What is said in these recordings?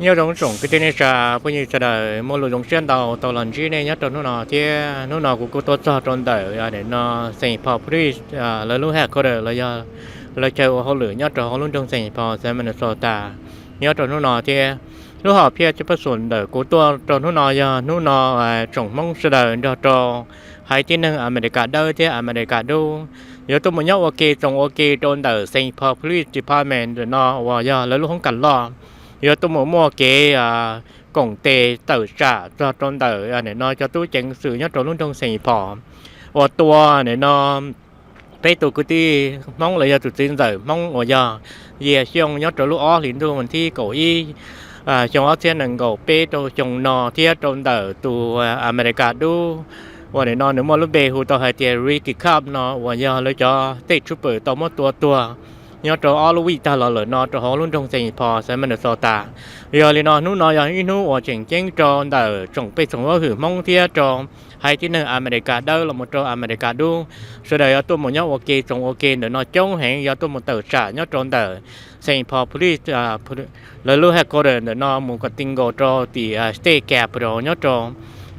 nhớ giống trồng cái tên này cha bây giờ cha đời mua lúa giống xuyên tàu lần chi này nhớ trồng nó nào thì nó nào cũng có tốt cho trồng đời để nó sinh phò free lấy lúa hạt có đời lấy chơi họ lửa nhớ trồng họ luôn trong sinh phò sẽ mình sờ tà nhớ trồng nó nào thì lúc họ phía cho phát triển đời của tôi trồng nó nào trồng mong sẽ đời cho trồng hai tiếngนึงAmerica đâu thì America đâu giờ tôi muốn nhớ ok trồng ok trồng đời sinh phò free department rồi nó và giờ lấy lúa không cần lo giờ tôi muốn mua cái cổng tê tờ trả cho trôn tờ để nó cho tôi chẳng sự nhất trốn luôn trong sành phò và tua để nó cái tôi cứ đi mong là giờ tụi tin giờ mong ở giờ về xong nhất trốn lúc ó liền tôi mình thi cổ y trong ó trên đằng cổ pe tôi trong nọ thì trôn tờ tụ America đu và để nó nếu mà lúc về hồ tàu hay tiền Ricky Cup nó và giờ lấy cho State Trooper tàu một tua nhớ cho all week ta là nó cho họ luôn trong sinh phò sẽ mình được so ta giờ thì nó giờ như ở chỉnh chỉnh cho đỡ trồng pe trồng ở hử mong thia cho hay tí nữa America đâu là một chỗ America đu sau đây tôi một nhớ ok trồng ok để nó chống hẹn giờ tôi một tờ trả nhớ trồng đỡ sinh phò police lời lưu hẹn có để nó một cái tình gọi cho thì stay cap rồi nhớ cho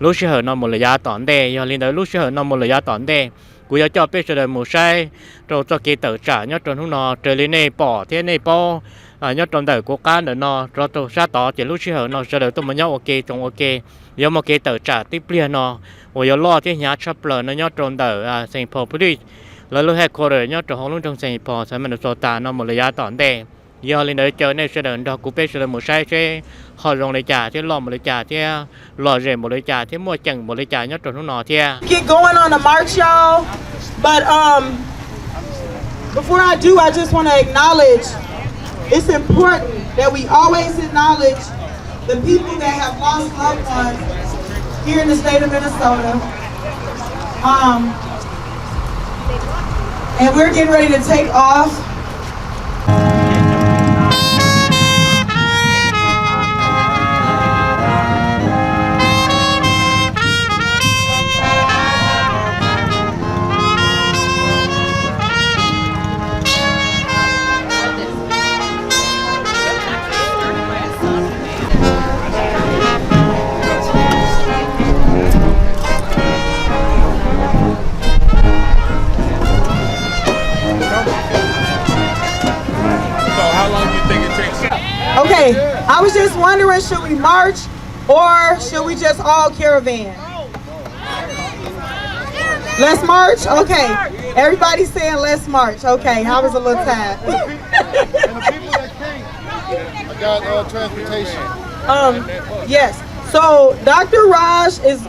lúc xưa nó một lời giá tỏn đề giờ lên tới lúc xưa nó một lời giá tỏn đề cú cho biết rồi một sai rồi cho cái tờ trả nhớ trong hôm nọ trời lên này bỏ thế này bỏ nhớ trong đời của cá nữa nó rồi tôi sát tỏ chỉ lúc trước nó sẽ được tôi mới nhớ ok trong ok giờ một cái tờ trả tiếp liền nó rồi giờ lo thế nhà chấp lời nó nhớ trong đời sinh phò police rồi lúc hết cô rồi nhớ trong hôm lúc trong sinh phò sẽ mình được so ta nó một lời giá tỏn đề giờ lên đấy chơi này sẽ được đó cú biết rồi một sai sẽ họ dùng để trả thế lo một để trả thế lo rẻ một để trả thế mua chẳng một để trả nhớ trong hôm nọ thế get going on the march y'all but before I do, I just want to acknowledge, it's important that we always acknowledge the people that have lost loved ones here in the state of Minnesota. And we're getting ready to take off. Okay, I was just wondering, should we march or should we just all caravan? Let's march? Okay, everybody's saying let's march. Okay, I was a little tired. I got transportation. Yes, so Dr. Raj is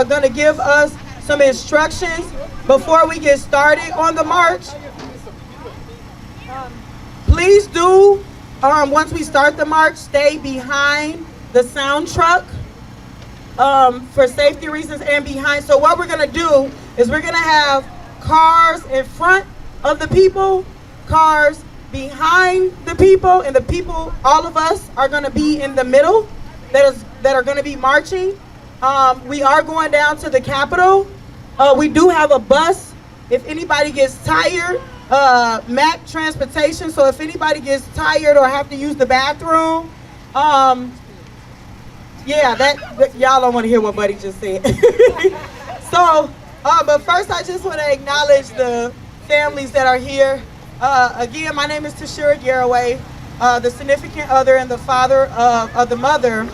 gonna give us some instructions before we get started on the march. Please do, once we start the march, stay behind the sound truck for safety reasons and behind. So what we're gonna do is we're gonna have cars in front of the people, cars behind the people, and the people, all of us are gonna be in the middle that are gonna be marching. We are going down to the Capitol. We do have a bus if anybody gets tired. Mac transportation, so if anybody gets tired or have to use the bathroom, yeah, that y'all don't want to hear what Buddy just said. So, but first I just want to acknowledge the families that are here. Again, my name is Tashira Garraway, the significant other and the father of the mother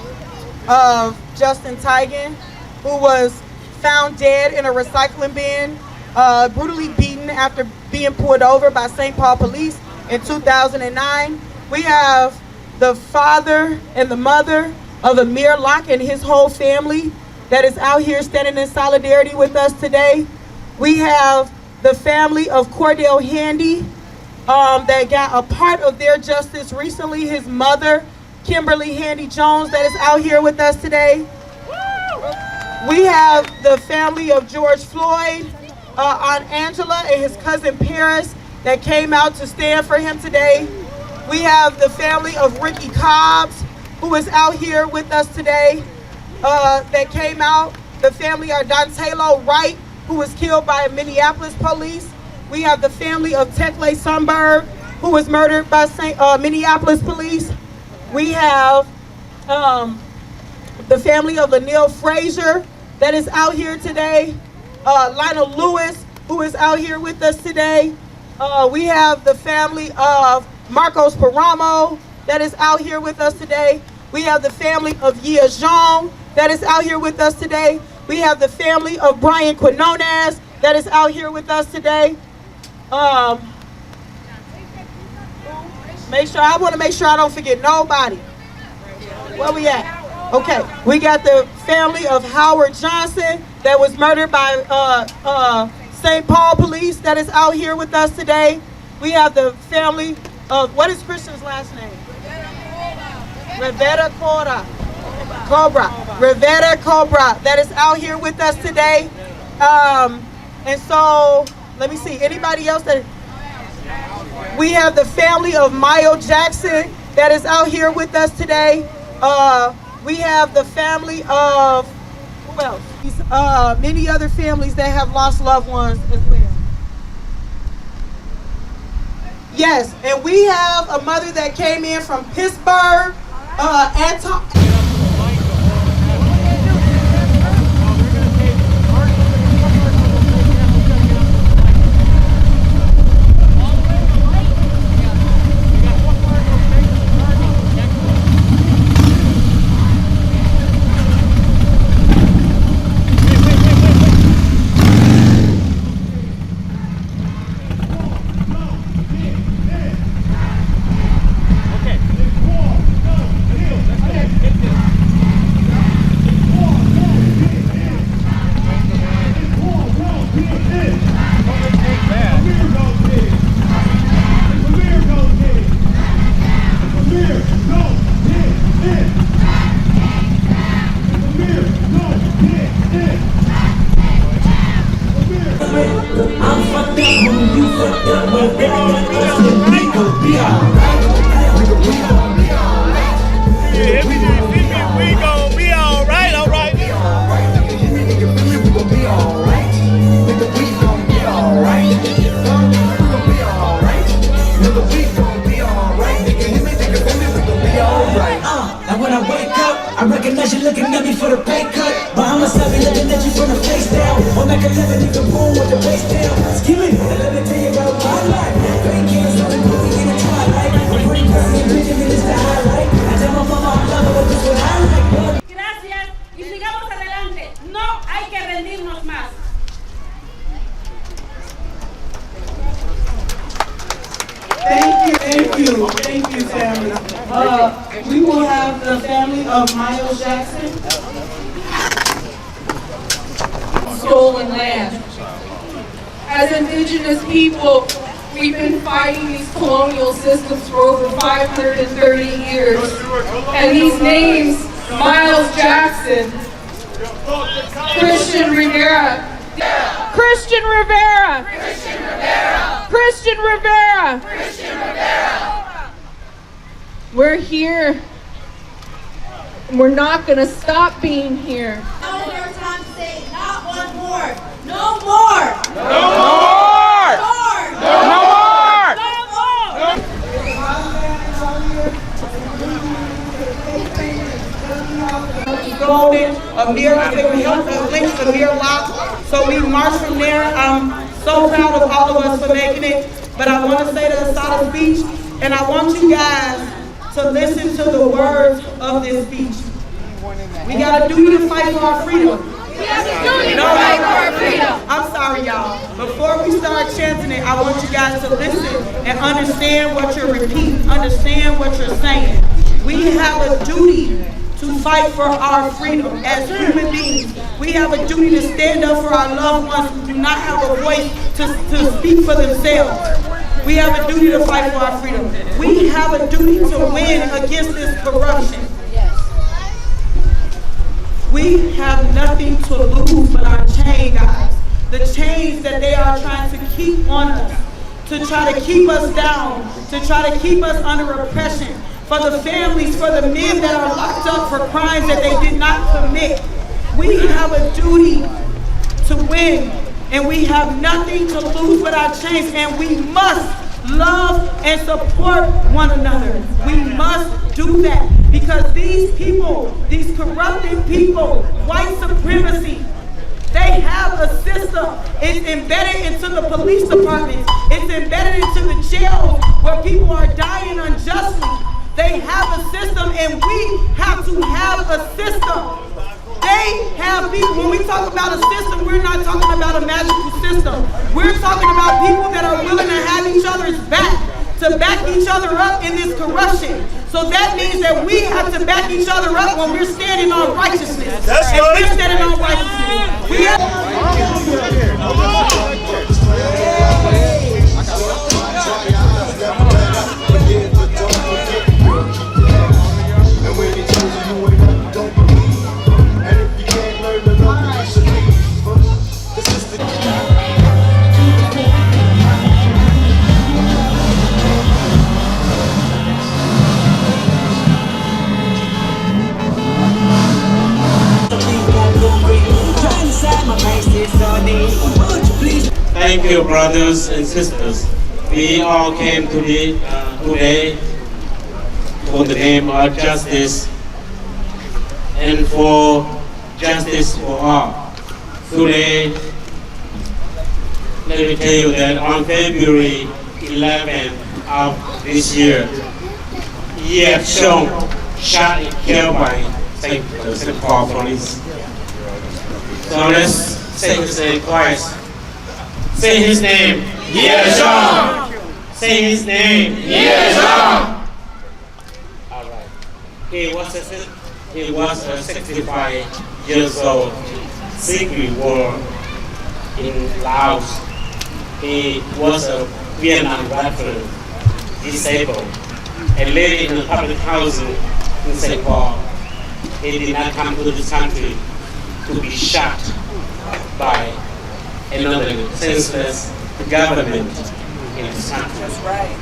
of Justin Tigan, who was found dead in a recycling bin, brutally beaten after being pulled over by St. Paul police in 2009. We have the father and the mother of Amir Locke and his whole family that is out here standing in solidarity with us today. We have the family of Cordell Handy that got a part of their justice recently. His mother, Kimberly Handy Jones, that is out here with us today. We have the family of George Floyd, Aunt Angela and his cousin Paris that came out to stand for him today. We have the family of Ricky Cobbs, who is out here with us today, that came out. The family of Dontalo Wright, who was killed by Minneapolis police. We have the family of Tekle Sundberg, who was murdered by Minneapolis police. We have The family of Anil Frazier that is out here today. Lionel Lewis, who is out here with us today. We have the family of Marcos Paramo that is out here with us today. We have the family of Yias that is out here with us today. We have the family of Brian Quinones that is out here with us today. I want to make sure I don't forget nobody. Where we at? Okay, we got the family of Howard Johnson that was murdered by St. Paul police that is out here with us today. We have the family of, what is Christian's last name? Rivera Cobra. Rivera Cobra that is out here with us today. And so, let me see, anybody else that, we have the family of Mayo Jackson that is out here with us today. We have the family of, who else? Many other families that have lost loved ones as well. Yes, and we have a mother that came in from Pittsburgh, I recognize you looking at me for the pay cut, but I'ma stop me looking at you from the face down. Or make a living, you can boom with the bass down. Excuse me, let me tell you about my life. Fake hands on the movie in the twilight. I'm pretty person and Benjamin is the highlight. I tell my mama I love her, but this what I like. Gracias y sigamos adelante. No hay que rendirnos más. Thank you, family. We will have the family of Miles Jackson. Stolen land. As indigenous people, we've been fighting these colonial systems for over 530 years. And these names, Miles Jackson, Christian Rivera, Christian Rivera, Christian Rivera. We're here. And we're not going to stop being here. One more time to say, not one more. No more. No more! No more! Golden, Amir, I think we helped us link to Amir Lock. So we marched from there. I'm so proud of all of us for making it. But I want to say to the start of speech, and I want you guys to listen to the words of this speech. We got a duty to fight for our freedom. We have a duty to fight for our freedom. I'm sorry, y'all. Before we start chanting it, I want you guys to listen and understand what you're repeating, understand what you're saying. We have a duty to fight for our freedom as human beings. We have a duty to stand up for our loved ones who do not have a voice to speak for themselves. We have a duty to fight for our freedom. We have a duty to win against this corruption. We have nothing to lose but our chain, guys. The chains that they are trying to keep on us, to try to keep us down, to try to keep us under oppression. For the families, for the men that are locked up for crimes that they did not commit. We have a duty to win, and we have nothing to lose but our chains, and we must love and support one another. We must do that because these people, these corrupted people, white supremacy, they have a system. It's embedded into the police departments. It's embedded into the jails where people are dying unjustly. They have a system and we have to have a system. They have people, when we talk about a system, we're not talking about a magical system. We're talking about people that are willing to have each other's back, to back each other up in this corruption. So that means that we have to back each other up when we're standing on righteousness. That's and right. we're standing on righteousness. We have Thank you, brothers and sisters. We all came today for the name of justice and for justice for all. Today, let me tell you that on February 11th of this year, Xyooj shot and killed by St. Paul police. So let's say his name twice. Say his name. Yias. Say his name. Yias. All right. He was a 65 years old secret war in Laos. He was a Vietnam veteran, disabled, and lived in a public housing in St. Paul. He did not come to this country to be shot by another senseless government in this country. That's right.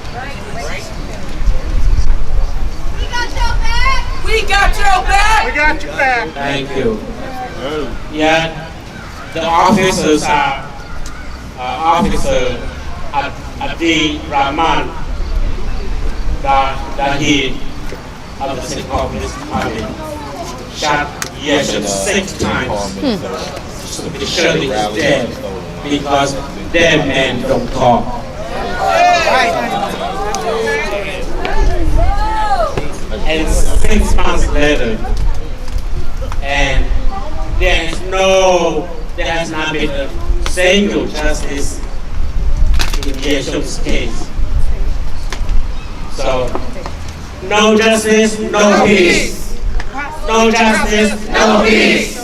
We got your back. We got your back. We got your back. Thank you. Yeah, the officers are Officer Abdi Rahman, Dahi of the St. Paul Police Department, shot Yias 6 times. So be sure he's dead because dead men don't talk. And 6 months later, and there has not been a single justice in Yias' case. So, no justice, no peace. No justice, no peace.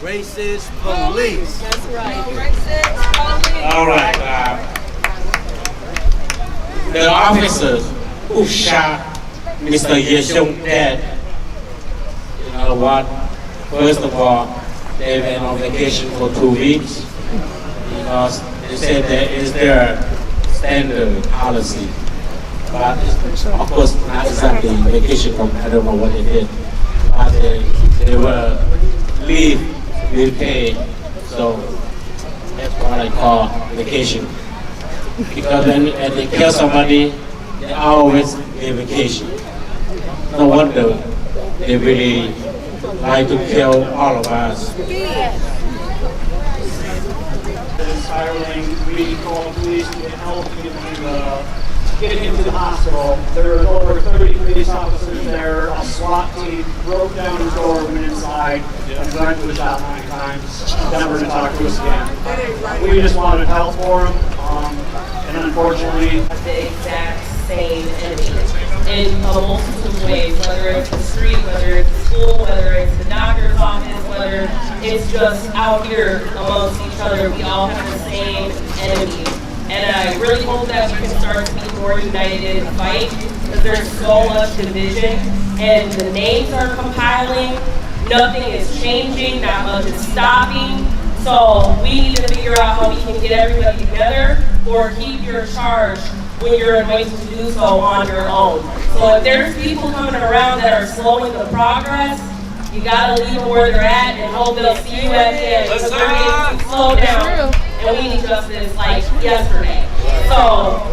Racist police. That's right. Racist police. All right. The officers who shot Mr. Xyooj dead, you know what? First of all, they went on vacation for 2 weeks because they said that is their standard policy. But of course, not exactly vacation from, I don't know what they did. But they were leave with pay, so that's what I call vacation. Because when they kill somebody, they always get vacation. No wonder they really like to kill all of us. Spiraling, we called police to get help to get him to the hospital. There were over 30 police officers there. A SWAT team broke down his door, went inside, and Brent was shot 9 times. Never to talk to us again. We just wanted help for him, and unfortunately, the exact same enemy in a multitude of ways, whether it's the street, whether it's the school, whether it's the doctor's office, whether it's just out here amongst each other. We all have the same enemy. And I really hope that we can start to be more united in the fight, because there's so much division, and the names are compiling, nothing is changing, not much is stopping. So we need to figure out how we can get everybody together, or keep your charge when you're anointed to do so on your own. So if there's people coming around that are slowing the progress, you gotta leave them where they're at and hope they'll see you at the end. Because we're getting slowed down, and we need justice like yesterday. So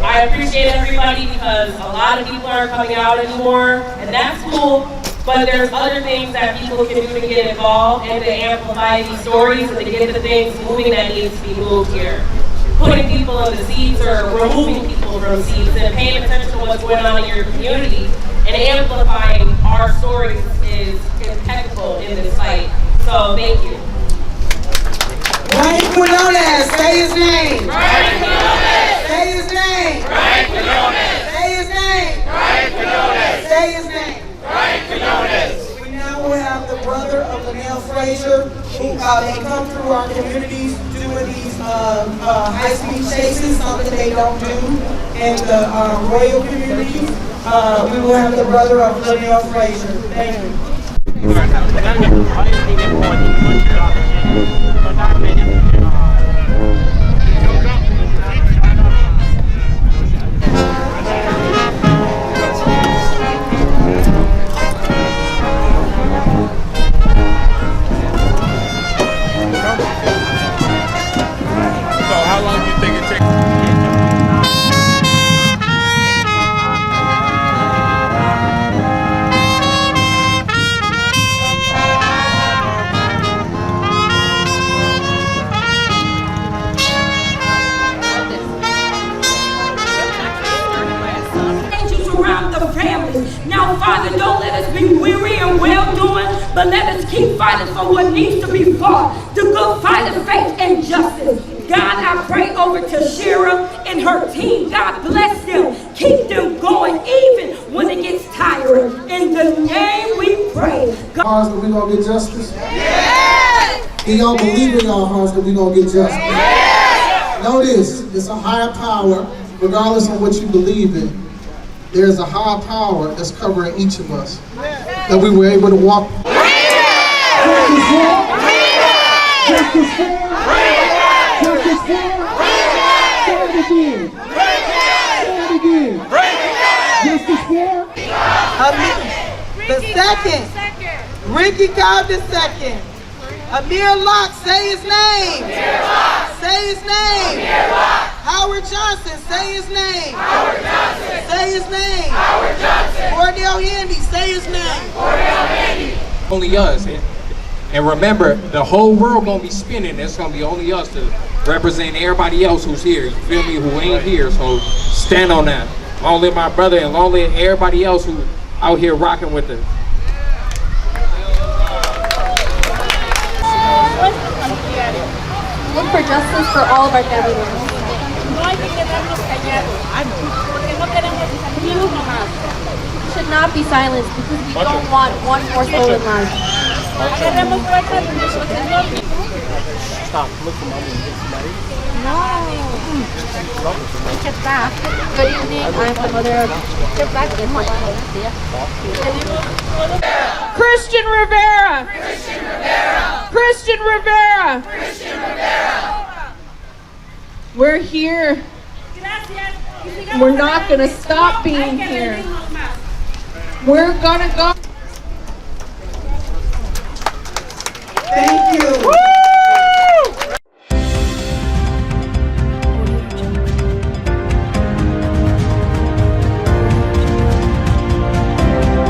I appreciate everybody because a lot of people aren't coming out anymore, and that's cool. But there's other things that people can do to get involved and to amplify these stories and to get the things moving that needs to be moved here. Putting people in the seats or removing people from seats and paying attention to what's going on in your community and amplifying our stories is impeccable in this site. So thank you. Right Quinones, say his name. Right Quinones. Say his name. Right Quinones. Say his name. Right Quinones. Say his name. Right Quinones. We now will have the brother of Linnell Frazier, who they come through our communities doing these high-speed chases, something they don't do in the royal communities. We will have the brother of Linnell Frazier. Thank you. Now, Father, don't let us be weary and well-doing, but let us keep fighting for what needs to be fought, the good fight of faith and justice. God, I pray over to Shira and her team. God bless them. Keep them going even when it gets tiring. In the name we pray. Hearts that we gonna get justice? Yes! Can y'all believe in y'all hearts that we gonna get justice? Yes! Know this, it's a higher power, regardless of what you believe in. There's a higher power that's covering each of us. That we were able to walk. The second, Ricky Cobb the second. Amir Locke, say his name. Say his name. Howard Johnson, say his name. Say his name. Cordell Handy, say his name. Only us. And remember, the whole world gonna be spinning. It's gonna be only us to represent everybody else who's here. You feel me? Who ain't here. So stand on that. Long live my brother and long live everybody else who out here rocking with us. Look for justice for all of our family members. We should not be silenced because we don't want one more soul in life. Stop, look for mommy. No. Good evening, I'm the mother of Christian Rivera. Christian Rivera. We're here. We're not going to stop being here. We're going to go.